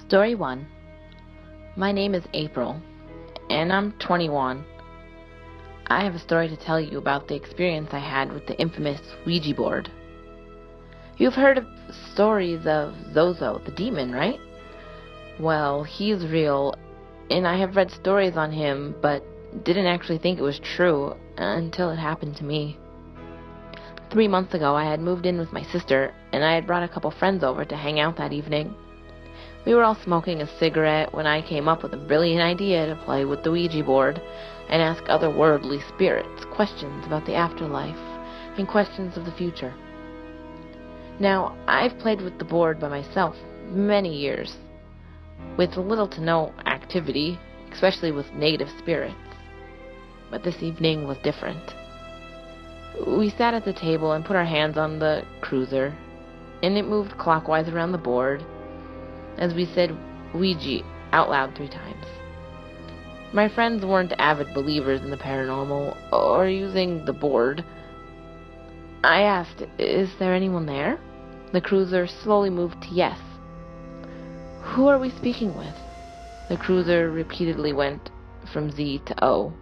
Story 1. My name is April, and I'm 21. I have a story to tell you about the experience I had with the infamous Ouija board. You've heard of stories of Zozo, the demon, right? Well, he's real, and I have read stories on him, but didn't actually think it was true until it happened to me. 3 months ago, I had moved in with my sister, and I had brought a couple friends over to hang out that evening. We were all smoking a cigarette when I came up with a brilliant idea to play with the Ouija board and ask otherworldly spirits questions about the afterlife and questions of the future. Now, I've played with the board by myself many years, with little to no activity, especially with negative spirits. But this evening was different. We sat at the table and put our hands on the cruiser, and it moved clockwise around the board as we said Ouija out loud 3 times. My friends weren't avid believers in the paranormal or using the board. I asked, "Is there anyone there?" The cruiser slowly moved to yes. "Who are we speaking with?" The cruiser repeatedly went from Z to O,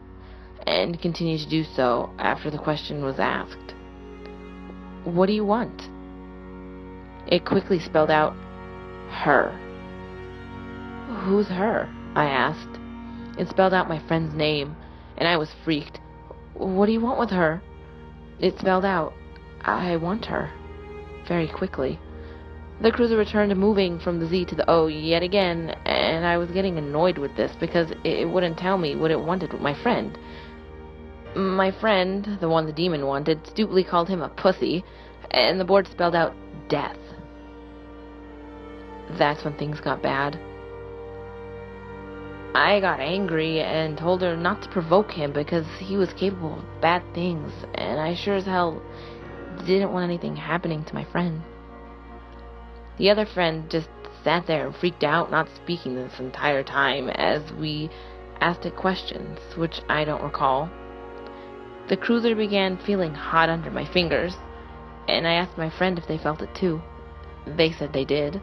and continued to do so after the question was asked. "What do you want?" It quickly spelled out, her. "Who's her?" I asked. It spelled out my friend's name, and I was freaked. "What do you want with her?" It spelled out, "I want her," very quickly. The cruiser returned to moving from the Z to the O yet again, and I was getting annoyed with this because it wouldn't tell me what it wanted with my friend. My friend, the one the demon wanted, stupidly called him a pussy, and the board spelled out death. That's when things got bad. I got angry and told her not to provoke him because he was capable of bad things, and I sure as hell didn't want anything happening to my friend. The other friend just sat there and freaked out, not speaking this entire time as we asked it questions, which I don't recall. The cruiser began feeling hot under my fingers, and I asked my friend if they felt it too. They said they did.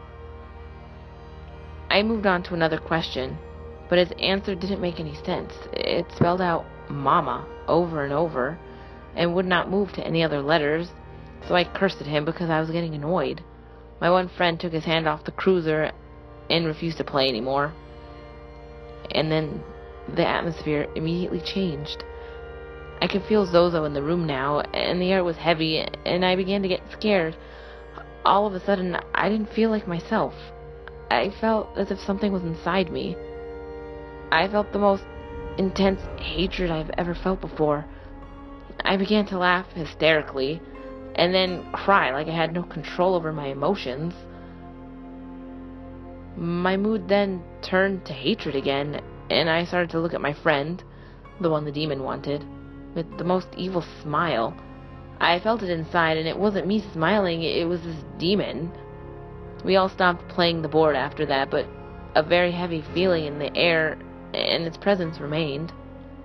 I moved on to another question, but his answer didn't make any sense. It spelled out mama over and over and would not move to any other letters, so I cursed at him because I was getting annoyed. My one friend took his hand off the cruiser and refused to play anymore. And then the atmosphere immediately changed. I could feel Zozo in the room now, and the air was heavy, and I began to get scared. All of a sudden, I didn't feel like myself. I felt as if something was inside me. I felt the most intense hatred I've ever felt before. I began to laugh hysterically, and then cry like I had no control over my emotions. My mood then turned to hatred again, and I started to look at my friend, the one the demon wanted, with the most evil smile. I felt it inside, and it wasn't me smiling, it was this demon. We all stopped playing the board after that, but a very heavy feeling in the air and its presence remained.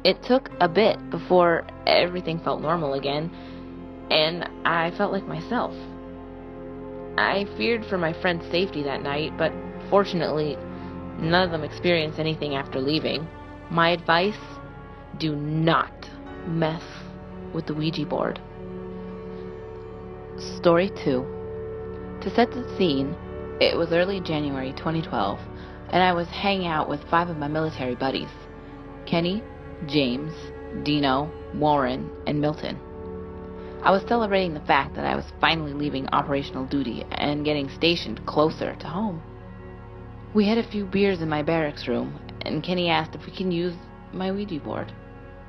It took a bit before everything felt normal again, and I felt like myself. I feared for my friend's safety that night, but fortunately, none of them experienced anything after leaving. My advice: do not mess with the Ouija board. Story 2. To set the scene, it was early January 2012, and I was hanging out with 5 of my military buddies: Kenny, James, Dino, Warren, and Milton. I was celebrating the fact that I was finally leaving operational duty and getting stationed closer to home. We had a few beers in my barracks room, and Kenny asked if we can use my Ouija board.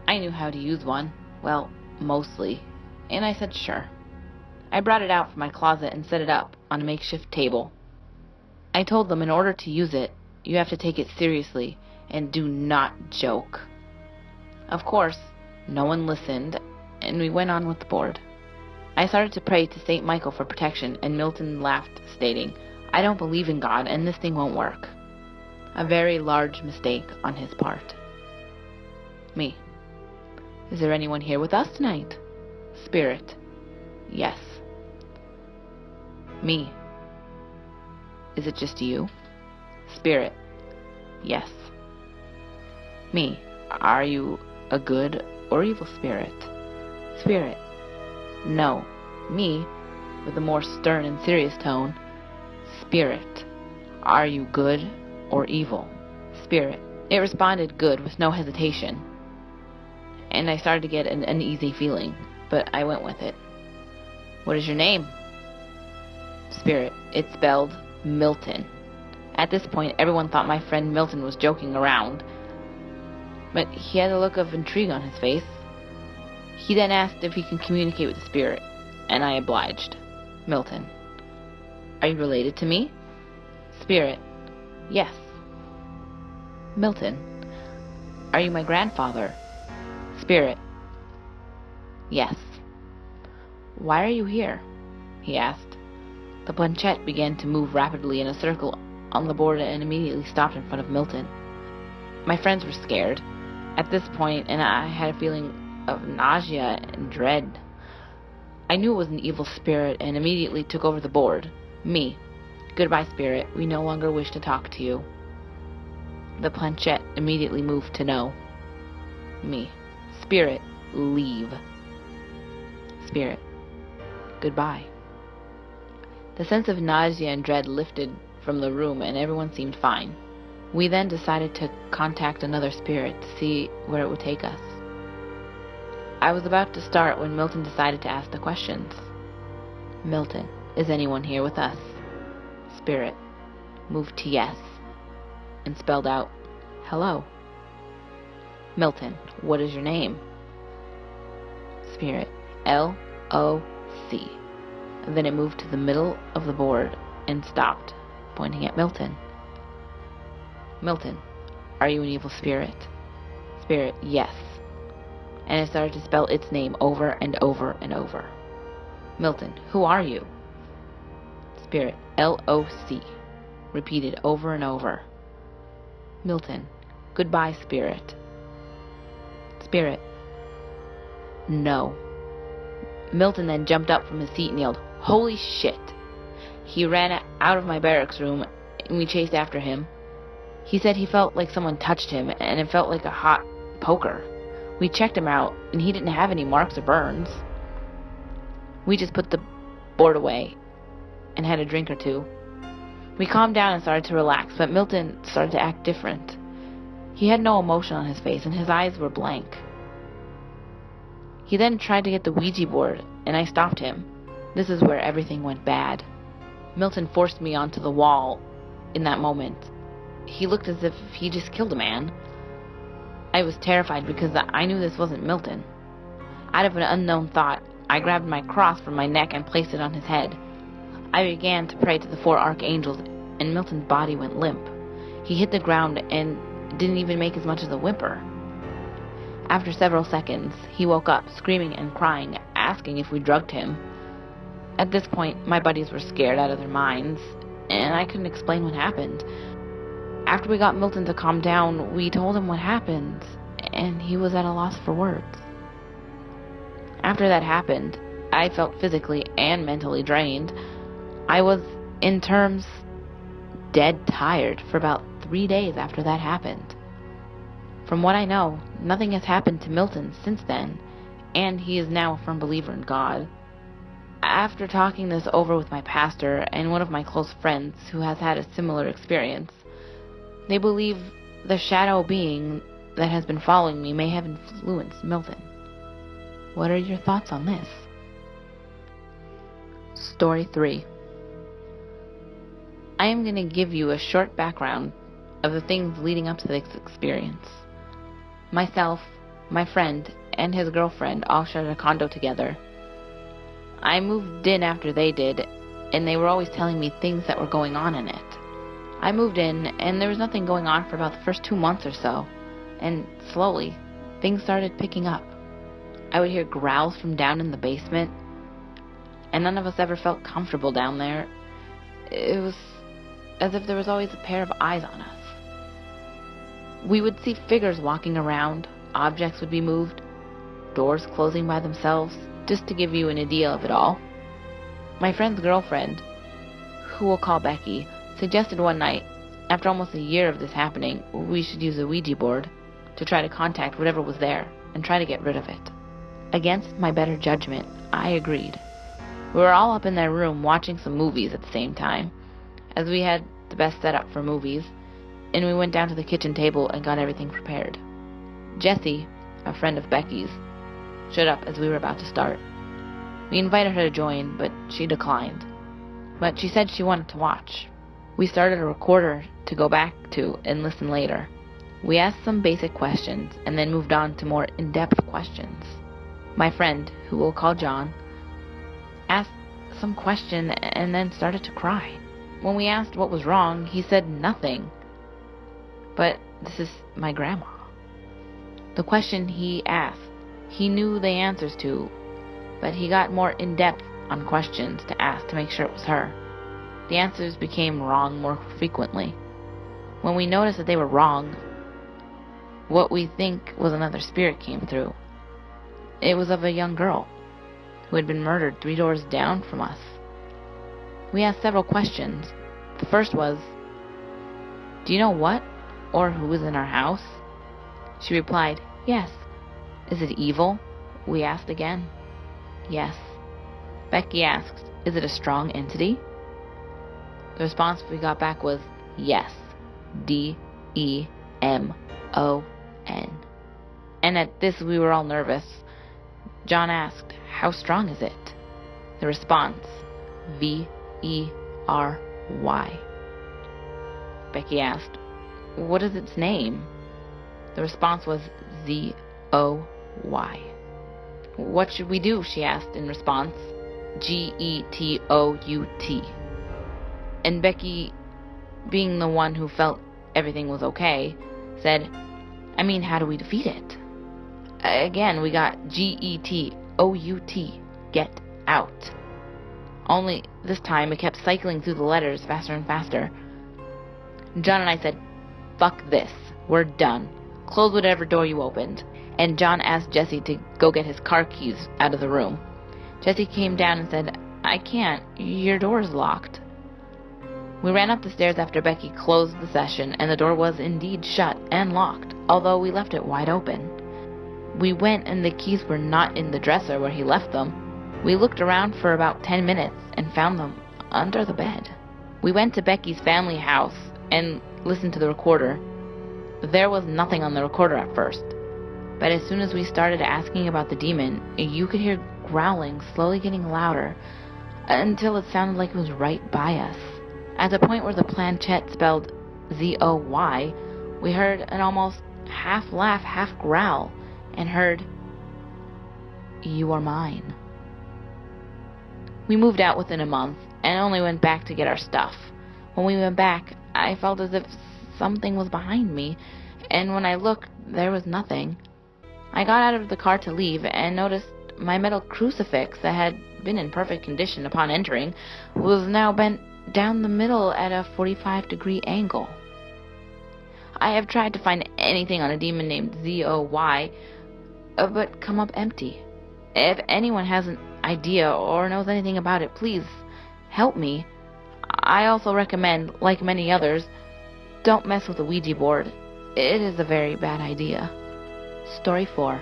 I knew how to use one, well, mostly, and I said sure. I brought it out from my closet and set it up on a makeshift table. I told them in order to use it, you have to take it seriously and do not joke. Of course, no one listened, and we went on with the board. I started to pray to St. Michael for protection, and Milton laughed, stating, "I don't believe in God, and this thing won't work." A very large mistake on his part. Me: "Is there anyone here with us tonight?" Spirit: "Yes." Me: "Is it just you?" Spirit. Yes. Me. Are you a good or evil spirit? Spirit. No. Me, with a more stern and serious tone. Spirit. Are you good or evil? Spirit. It responded good with no hesitation. And I started to get an uneasy feeling, but I went with it. What is your name? Spirit. It spelled Milton. At this point, everyone thought my friend Milton was joking around, but he had a look of intrigue on his face. He then asked if he can communicate with the spirit, and I obliged. Milton. Are you related to me? Spirit. Yes. Milton. Are you my grandfather? Spirit. Yes. Why are you here? He asked. The planchette began to move rapidly in a circle on the board and immediately stopped in front of Milton. My friends were scared at this point, and I had a feeling of nausea and dread. I knew it was an evil spirit and immediately took over the board. Me. Goodbye, spirit. We no longer wish to talk to you. The planchette immediately moved to no. Me. Spirit, leave. Spirit. Goodbye. The sense of nausea and dread lifted from the room and everyone seemed fine. We then decided to contact another spirit to see where it would take us. I was about to start when Milton decided to ask the questions. Milton, is anyone here with us? Spirit moved to yes and spelled out, hello. Milton, what is your name? Spirit, L-O-C. Then it moved to the middle of the board and stopped, pointing at Milton. Milton, are you an evil spirit? Spirit, yes. And it started to spell its name over and over and over. Milton, who are you? Spirit, L-O-C. Repeated over and over. Milton, goodbye, spirit. Spirit, no. Milton then jumped up from his seat and yelled, holy shit. He ran out of my barracks room and we chased after him. He said he felt like someone touched him and it felt like a hot poker. We checked him out and he didn't have any marks or burns. We just put the board away and had a drink or two. We calmed down and started to relax, but Milton started to act different. He had no emotion on his face and his eyes were blank. He then tried to get the Ouija board, and I stopped him. This is where everything went bad. Milton forced me onto the wall in that moment. He looked as if he just killed a man. I was terrified because I knew this wasn't Milton. Out of an unknown thought, I grabbed my cross from my neck and placed it on his head. I began to pray to the 4 archangels, and Milton's body went limp. He hit the ground and didn't even make as much as a whimper. After several seconds, he woke up, screaming and crying, asking if we drugged him. At this point, my buddies were scared out of their minds, and I couldn't explain what happened. After we got Milton to calm down, we told him what happened, and he was at a loss for words. After that happened, I felt physically and mentally drained. I was, in terms, dead tired for about 3 days after that happened. From what I know, nothing has happened to Milton since then, and he is now a firm believer in God. After talking this over with my pastor and one of my close friends who has had a similar experience, they believe the shadow being that has been following me may have influenced Milton. What are your thoughts on this? Story 3. I am going to give you a short background of the things leading up to this experience. Myself, my friend, and his girlfriend all shared a condo together. I moved in after they did, and they were always telling me things that were going on in it. I moved in, and there was nothing going on for about the first 2 months or so, and slowly, things started picking up. I would hear growls from down in the basement, and none of us ever felt comfortable down there. It was as if there was always a pair of eyes on us. We would see figures walking around, objects would be moved, doors closing by themselves, just to give you an idea of it all. My friend's girlfriend, who we'll call Becky, suggested one night, After almost a year of this happening, we should use a Ouija board to try to contact whatever was there and try to get rid of it. Against my better judgment, I agreed. We were all up in their room watching some movies at the same time, as we had the best setup for movies, and we went down to the kitchen table and got everything prepared. Jessie, a friend of Becky's, showed up as we were about to start. We invited her to join, but she declined. But she said she wanted to watch. We started a recorder to go back to and listen later. We asked some basic questions and then moved on to more in-depth questions. My friend, who we'll call John, asked some question and then started to cry. When we asked what was wrong, he said nothing. But this is my grandma. The question he asked, he knew the answers to, but he got more in-depth on questions to ask to make sure it was her. The answers became wrong more frequently. When we noticed that they were wrong, what we think was another spirit came through. It was of a young girl who had been murdered 3 doors down from us. We asked several questions. The first was, "Do you know what or who is in our house?" She replied, "Yes." "Is it evil?" We asked again. "Yes." Becky asked, "Is it a strong entity?" The response we got back was, "Yes. DEMON." And at this we were all nervous. John asked, "How strong is it?" The response, VERY. Becky asked, "What is its name?" The response was ZOY. "What should we do?" she asked in response, GETOUT. And Becky, being the one who felt everything was okay, said, how do we defeat it?" Again, we got GETOUT, get out. Only this time it kept cycling through the letters faster and faster. John and I said, "Fuck this, we're done. Close whatever door you opened." And John asked Jesse to go get his car keys out of the room. Jesse came down and said, "I can't, your door is locked." We ran up the stairs after Becky closed the session, and the door was indeed shut and locked, although we left it wide open. We went and the keys were not in the dresser where he left them. We looked around for about 10 minutes and found them under the bed. We went to Becky's family house and listened to the recorder. There was nothing on the recorder at first, but as soon as we started asking about the demon, you could hear growling slowly getting louder until it sounded like it was right by us. At the point where the planchette spelled ZOY, we heard an almost half laugh, half growl, and heard, "You are mine." We moved out within a month and only went back to get our stuff. When we went back, I felt as if something was behind me, and when I looked, there was nothing. I got out of the car to leave and noticed my metal crucifix that had been in perfect condition upon entering was now bent down the middle at a 45-degree angle. I have tried to find anything on a demon named ZOY, but come up empty. If anyone has an idea or knows anything about it, please help me. I also recommend, like many others, don't mess with a Ouija board. It is a very bad idea. Story 4.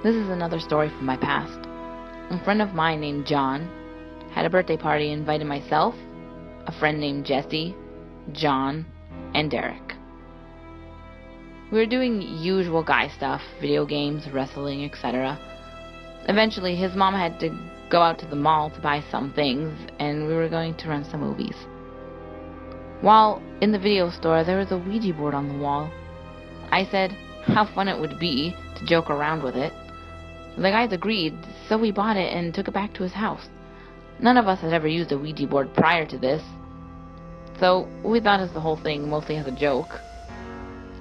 This is another story from my past. A friend of mine named John had a birthday party and invited myself, a friend named Jesse, John, and Derek. We were doing usual guy stuff, video games, wrestling, etc. Eventually, his mom had to go out to the mall to buy some things, and we were going to rent some movies. While in the video store, there was a Ouija board on the wall. I said how fun it would be to joke around with it. The guys agreed, so we bought it and took it back to his house. None of us had ever used a Ouija board prior to this, so we thought of the whole thing mostly as a joke.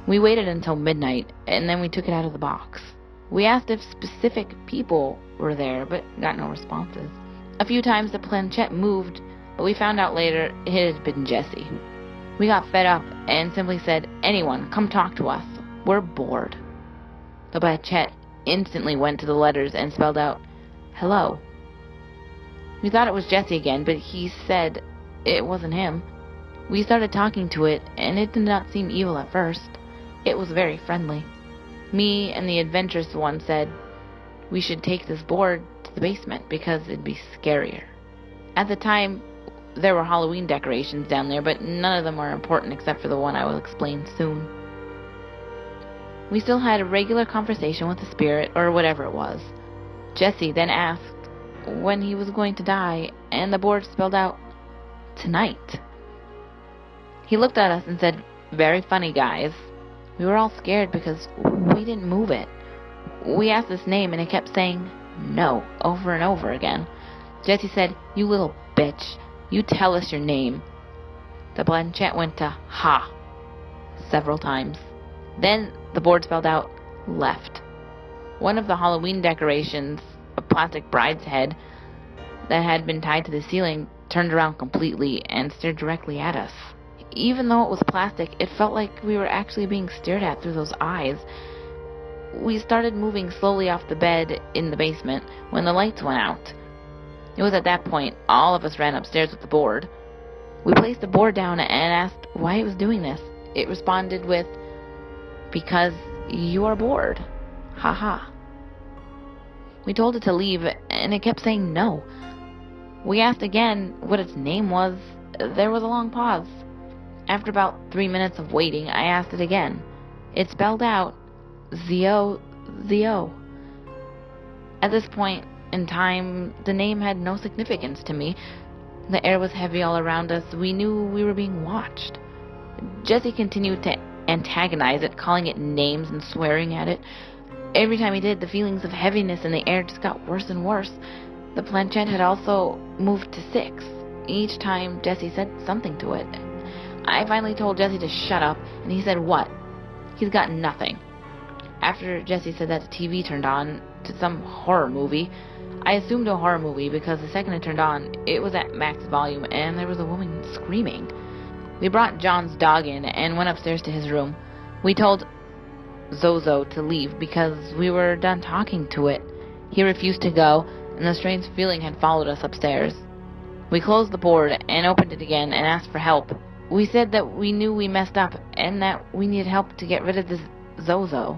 We waited until midnight, and then we took it out of the box. We asked if specific people were there, but got no responses. A few times the planchette moved, but we found out later it had been Jesse. We got fed up and simply said, "Anyone, come talk to us. We're bored." The planchette instantly went to the letters and spelled out, "Hello." We thought it was Jesse again, but he said it wasn't him. We started talking to it, and it did not seem evil at first. It was very friendly. Me and the adventurous one said we should take this board to the basement because it'd be scarier. At the time, there were Halloween decorations down there, but none of them were important except for the one I will explain soon. We still had a regular conversation with the spirit, or whatever it was. Jesse then asked when he was going to die, and the board spelled out, "Tonight." He looked at us and said, "Very funny, guys." We were all scared because we didn't move it. We asked its name, and it kept saying, "No," over and over again. Jesse said, "You little bitch, you tell us your name." The planchette went to "Ha" several times. Then the board spelled out, "Left." One of the Halloween decorations, a plastic bride's head that had been tied to the ceiling, turned around completely and stared directly at us. Even though it was plastic, it felt like we were actually being stared at through those eyes. We started moving slowly off the bed in the basement when the lights went out. It was at that point all of us ran upstairs with the board. We placed the board down and asked why it was doing this. It responded with, "Because you are bored. Ha ha." We told it to leave, and it kept saying no. We asked again what its name was. There was a long pause. After about 3 minutes of waiting, I asked it again. It spelled out, "Zio, Zio." At this point in time, the name had no significance to me. The air was heavy all around us. We knew we were being watched. Jesse continued to antagonize it, calling it names and swearing at it. Every time he did, the feelings of heaviness in the air just got worse and worse. The planchette had also moved to 6. Each time Jesse said something to it. I finally told Jesse to shut up, and he said, "What?" He's got nothing. After Jesse said that, the TV turned on to some horror movie. I assumed a horror movie because the second it turned on, it was at max volume, and there was a woman screaming. We brought John's dog in and went upstairs to his room. We told Zozo to leave because we were done talking to it. He refused to go, and the strange feeling had followed us upstairs. We closed the board and opened it again and asked for help. We said that we knew we messed up and that we needed help to get rid of this Zozo.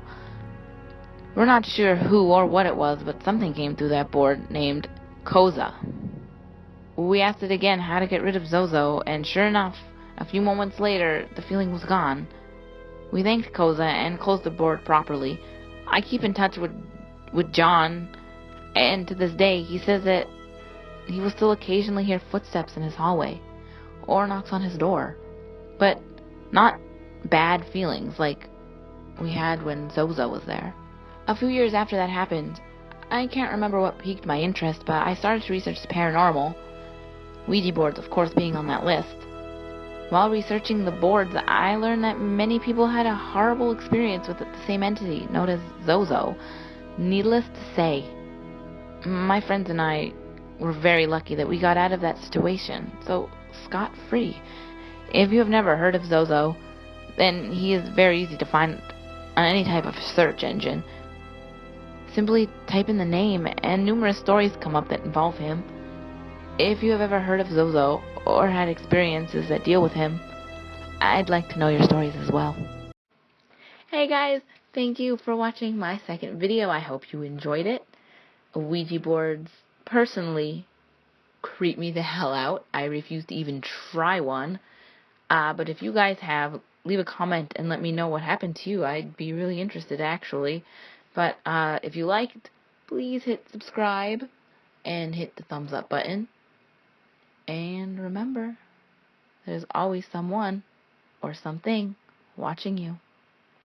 We're not sure who or what it was, but something came through that board named Koza. We asked it again how to get rid of Zozo, and sure enough, a few moments later, the feeling was gone. We thanked Koza and closed the board properly. I keep in touch with John, and to this day, he says that he will still occasionally hear footsteps in his hallway, or knocks on his door. But not bad feelings like we had when Zozo was there. A few years after that happened, I can't remember what piqued my interest, but I started to research the paranormal, Ouija boards of course being on that list. While researching the boards, I learned that many people had a horrible experience with the same entity, known as Zozo. Needless to say, my friends and I were very lucky that we got out of that situation, so scot-free. If you have never heard of Zozo, then he is very easy to find on any type of search engine. Simply type in the name, and numerous stories come up that involve him. If you have ever heard of Zozo, or had experiences that deal with him, I'd like to know your stories as well. Hey guys, thank you for watching my second video. I hope you enjoyed it. Ouija boards, personally, creep me the hell out. I refuse to even try one. But if you guys have, leave a comment and let me know what happened to you. I'd be really interested, actually. But if you liked, please hit subscribe and hit the thumbs up button. And remember, there's always someone or something watching you.